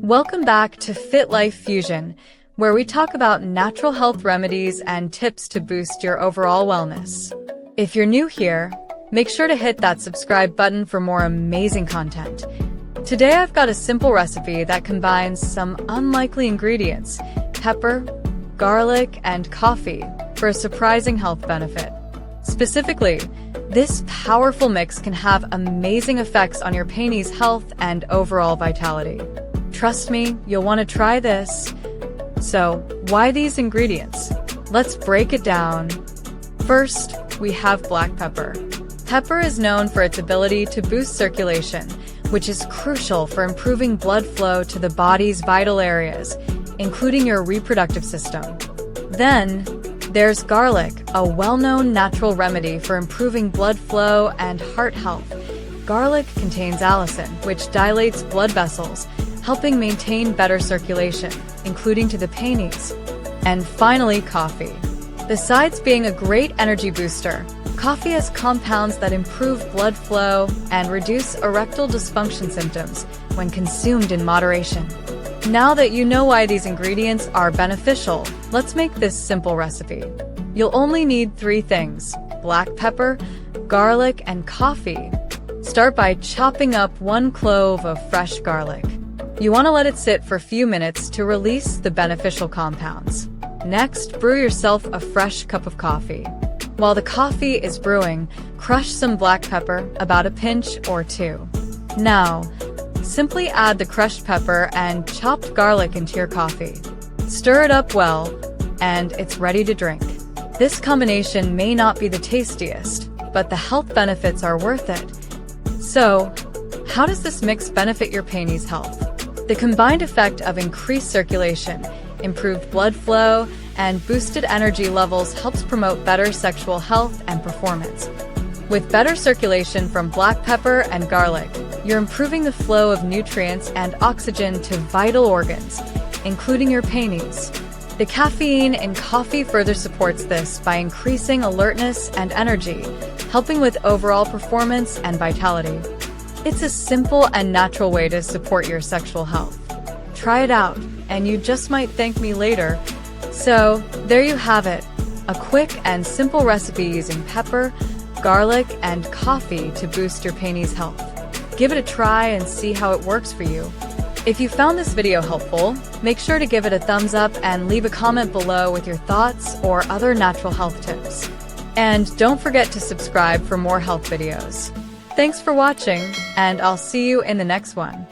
Welcome back to FitLife Fusion, where we talk about natural health remedies and tips to boost your overall wellness. If you're new here, make sure to hit that subscribe button for more amazing content. Today I've got a simple recipe that combines some unlikely ingredients, pepper, garlic, and coffee, for a surprising health benefit. Specifically, this powerful mix can have amazing effects on your penis' health and overall vitality. Trust me, you'll want to try this. So, why these ingredients? Let's break it down. First, we have black pepper. Pepper is known for its ability to boost circulation, which is crucial for improving blood flow to the body's vital areas, including your reproductive system. Then, there's garlic, a well-known natural remedy for improving blood flow and heart health. Garlic contains allicin, which dilates blood vessels, helping maintain better circulation, including to the penis. And finally, coffee. Besides being a great energy booster, coffee has compounds that improve blood flow and reduce erectile dysfunction symptoms when consumed in moderation. Now that you know why these ingredients are beneficial, let's make this simple recipe. You'll only need 3 things: black pepper, garlic, and coffee. Start by chopping up 1 clove of fresh garlic. You want to let it sit for a few minutes to release the beneficial compounds. Next, brew yourself a fresh cup of coffee. While the coffee is brewing, crush some black pepper, about a pinch or 2. Now, simply add the crushed pepper and chopped garlic into your coffee. Stir it up well, and it's ready to drink. This combination may not be the tastiest, but the health benefits are worth it. So, how does this mix benefit your penis' health? The combined effect of increased circulation, improved blood flow, and boosted energy levels helps promote better sexual health and performance. With better circulation from black pepper and garlic, you're improving the flow of nutrients and oxygen to vital organs, including your penis. The caffeine in coffee further supports this by increasing alertness and energy, helping with overall performance and vitality. It's a simple and natural way to support your sexual health. Try it out, and you just might thank me later. So, there you have it, a quick and simple recipe using pepper, garlic, and coffee to boost your penis' health. Give it a try and see how it works for you. If you found this video helpful, make sure to give it a thumbs up and leave a comment below with your thoughts or other natural health tips. And don't forget to subscribe for more health videos. Thanks for watching, and I'll see you in the next one.